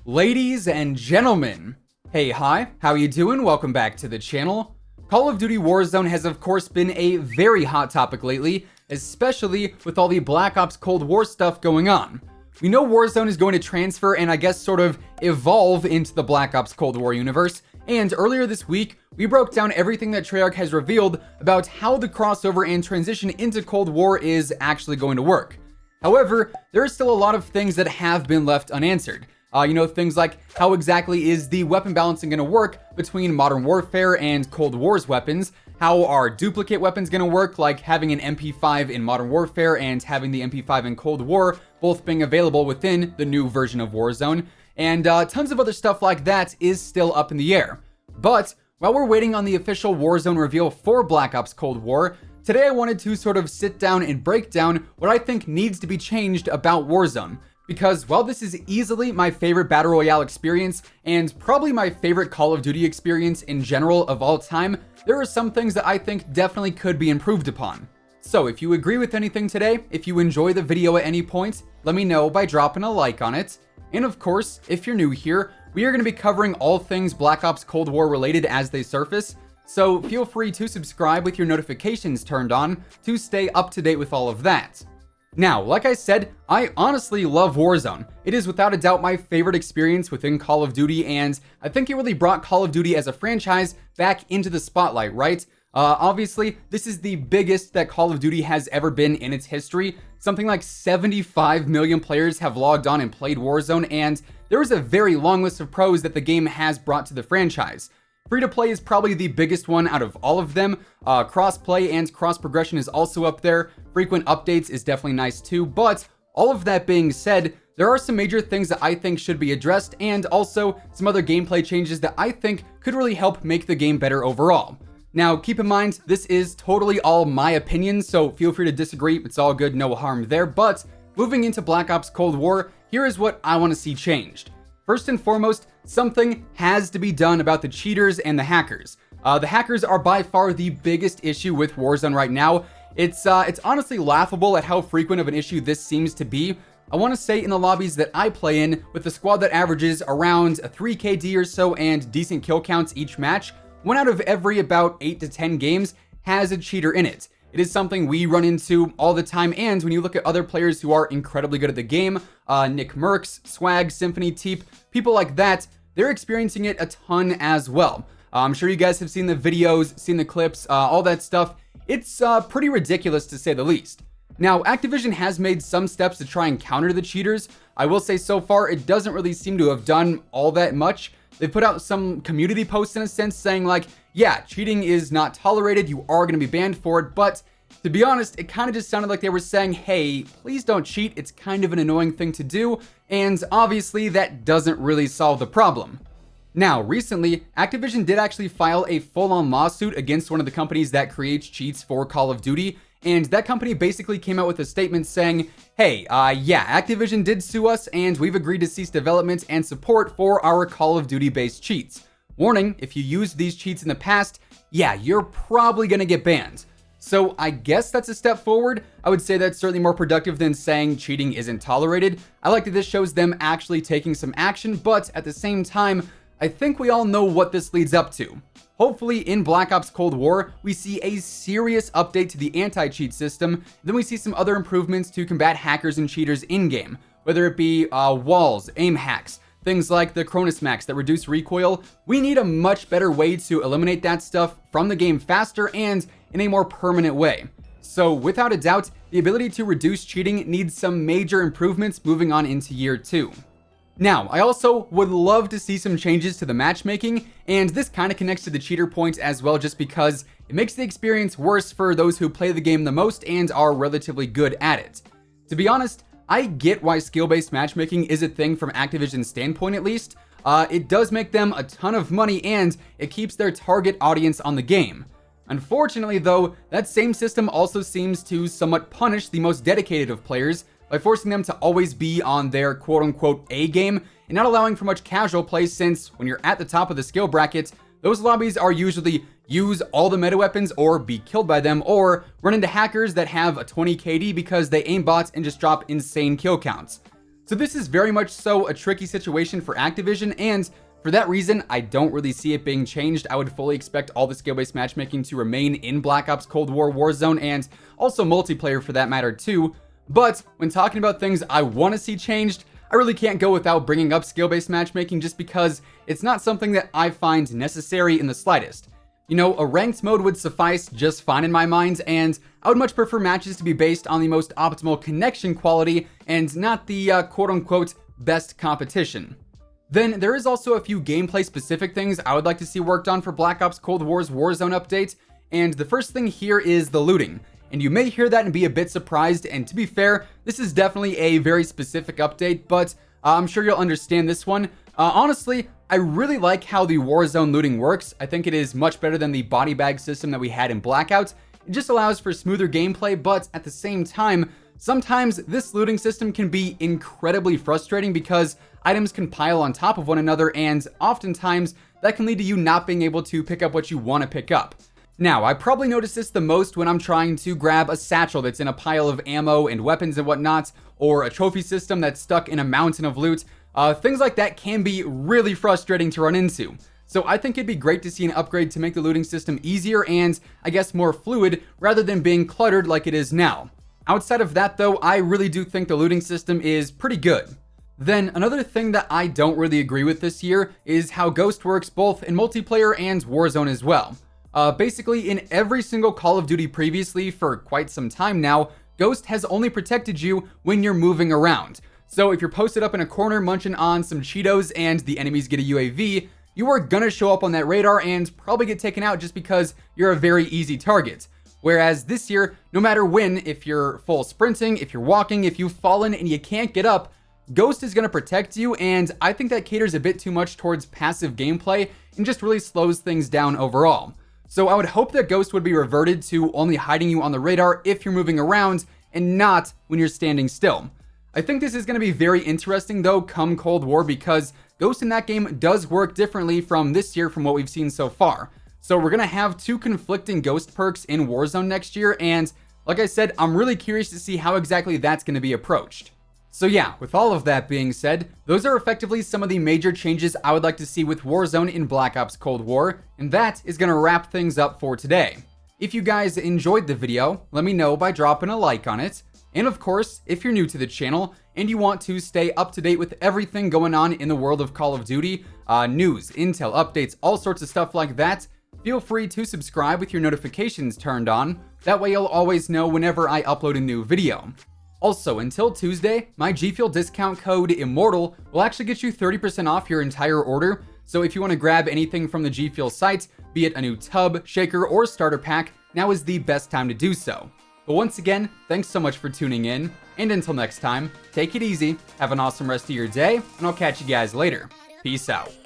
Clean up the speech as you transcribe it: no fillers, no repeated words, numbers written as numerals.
Ladies and gentlemen, hey, hi, how you doing? Welcome back to the channel. Call of Duty Warzone has of course been a very hot topic lately, especially with all the Black Ops Cold War stuff going on. We know Warzone is going to transfer and I guess sort of evolve into the Black Ops Cold War universe, and earlier this week, we broke down everything that Treyarch has revealed about how the crossover and transition into Cold War is actually going to work. However, there are still a lot of things that have been left unanswered. Things like how exactly is the weapon balancing going to work between Modern Warfare and Cold War's weapons? How are duplicate weapons going to work, like having an MP5 in Modern Warfare and having the MP5 in Cold War, both being available within the new version of Warzone? And tons of other stuff like that is still up in the air. But while we're waiting on the official Warzone reveal for Black Ops Cold War, today I wanted to sort of sit down and break down what I think needs to be changed about Warzone. Because while this is easily my favorite Battle Royale experience, and probably my favorite Call of Duty experience in general of all time, there are some things that I think definitely could be improved upon. So if you agree with anything today, if you enjoy the video at any point, let me know by dropping a like on it. And of course, if you're new here, we are going to be covering all things Black Ops Cold War related as they surface, so feel free to subscribe with your notifications turned on to stay up to date with all of that. Now, like I said, I honestly love Warzone. It is without a doubt my favorite experience within Call of Duty, and I think it really brought Call of Duty as a franchise back into the spotlight, right? Obviously, this is the biggest that Call of Duty has ever been in its history. Something like 75 million players have logged on and played Warzone, and there is a very long list of pros that the game has brought to the franchise. Free-to-play is probably the biggest one out of all of them. Cross-play and cross-progression is also up there. Frequent updates is definitely nice too, but all of that being said, there are some major things that I think should be addressed, and also some other gameplay changes that I think could really help make the game better overall. Now, keep in mind, this is totally all my opinion, so feel free to disagree. It's all good, no harm there. But moving into Black Ops Cold War, here is what I want to see changed. First and foremost, something has to be done about the cheaters and the hackers. The hackers are by far the biggest issue with Warzone right now. It's honestly laughable at how frequent of an issue this seems to be. I want to say in the lobbies that I play in, with a squad that averages around a 3 KD or so and decent kill counts each match, 1 out of every about 8 to 10 games has a cheater in it. It is something we run into all the time, and when you look at other players who are incredibly good at the game, Nick Mercs, Swag, Symphony Teep, people like that, they're experiencing it a ton as well. I'm sure you guys have seen the videos, seen the clips, all that stuff. It's pretty ridiculous to say the least. Now, Activision has made some steps to try and counter the cheaters. I will say so far, it doesn't really seem to have done all that much. They put out some community posts in a sense saying like, yeah, cheating is not tolerated, you are going to be banned for it, but to be honest, it kind of just sounded like they were saying, hey, please don't cheat, it's kind of an annoying thing to do, and obviously that doesn't really solve the problem. Now, recently, Activision did actually file a full-on lawsuit against one of the companies that creates cheats for Call of Duty, and that company basically came out with a statement saying, hey, Activision did sue us, and we've agreed to cease development and support for our Call of Duty-based cheats. Warning, if you used these cheats in the past, yeah, you're probably gonna get banned. So I guess that's a step forward. I would say that's certainly more productive than saying cheating isn't tolerated. I like that this shows them actually taking some action, but at the same time, I think we all know what this leads up to. Hopefully in Black Ops Cold War, we see a serious update to the anti-cheat system, then we see some other improvements to combat hackers and cheaters in-game, whether it be walls, aim hacks, things like the Cronus Max that reduce recoil. We need a much better way to eliminate that stuff from the game faster and in a more permanent way. So without a doubt, the ability to reduce cheating needs some major improvements moving on into year 2. Now, I also would love to see some changes to the matchmaking, and this kind of connects to the cheater point as well, just because it makes the experience worse for those who play the game the most and are relatively good at it. To be honest, I get why skill-based matchmaking is a thing from Activision's standpoint at least. It does make them a ton of money and it keeps their target audience on the game. Unfortunately though, that same system also seems to somewhat punish the most dedicated of players by forcing them to always be on their quote-unquote A game and not allowing for much casual play, since when you're at the top of the skill bracket, those lobbies are usually use all the meta weapons or be killed by them, or run into hackers that have a 20 KD because they aim bots and just drop insane kill counts. So this is very much so a tricky situation for Activision, and for that reason, I don't really see it being changed. I would fully expect all the skill-based matchmaking to remain in Black Ops Cold War Warzone, and also multiplayer for that matter too. But when talking about things I want to see changed, I really can't go without bringing up skill-based matchmaking just because it's not something that I find necessary in the slightest. You know, a ranked mode would suffice just fine in my mind, and I would much prefer matches to be based on the most optimal connection quality and not the quote-unquote best competition. Then there is also a few gameplay specific things I would like to see worked on for Black Ops Cold War's Warzone update, and the first thing here is the looting. And you may hear that and be a bit surprised, and to be fair, this is definitely a very specific update, but I'm sure you'll understand this one. Honestly, I really like how the Warzone looting works. I think it is much better than the body bag system that we had in Blackout. It just allows for smoother gameplay, but at the same time, sometimes this looting system can be incredibly frustrating because items can pile on top of one another, and oftentimes that can lead to you not being able to pick up what you want to pick up. Now, I probably notice this the most when I'm trying to grab a satchel that's in a pile of ammo and weapons and whatnot, or a trophy system that's stuck in a mountain of loot. Things like that can be really frustrating to run into. So I think it'd be great to see an upgrade to make the looting system easier and, I guess, more fluid rather than being cluttered like it is now. Outside of that though, I really do think the looting system is pretty good. Then another thing that I don't really agree with this year is how Ghost works both in multiplayer and Warzone as well. Basically, in every single Call of Duty previously for quite some time now, Ghost has only protected you when you're moving around. So if you're posted up in a corner munching on some Cheetos and the enemies get a UAV, you are gonna show up on that radar and probably get taken out just because you're a very easy target. Whereas this year, no matter when, if you're full sprinting, if you're walking, if you've fallen and you can't get up, Ghost is gonna protect you, and I think that caters a bit too much towards passive gameplay and just really slows things down overall. So I would hope that Ghost would be reverted to only hiding you on the radar if you're moving around and not when you're standing still. I think this is going to be very interesting though come Cold War because Ghost in that game does work differently from this year from what we've seen so far. So we're going to have two conflicting Ghost perks in Warzone next year, and like I said, I'm really curious to see how exactly that's going to be approached. So yeah, with all of that being said, those are effectively some of the major changes I would like to see with Warzone in Black Ops Cold War, and that is going to wrap things up for today. If you guys enjoyed the video, let me know by dropping a like on it. And of course, if you're new to the channel and you want to stay up to date with everything going on in the world of Call of Duty, news, intel, updates, all sorts of stuff like that, feel free to subscribe with your notifications turned on. That way you'll always know whenever I upload a new video. Also, until Tuesday, my G Fuel discount code WhosImmortal will actually get you 30% off your entire order. So if you want to grab anything from the G Fuel site, be it a new tub, shaker, or starter pack, now is the best time to do so. But once again, thanks so much for tuning in, and until next time, take it easy, have an awesome rest of your day, and I'll catch you guys later. Peace out.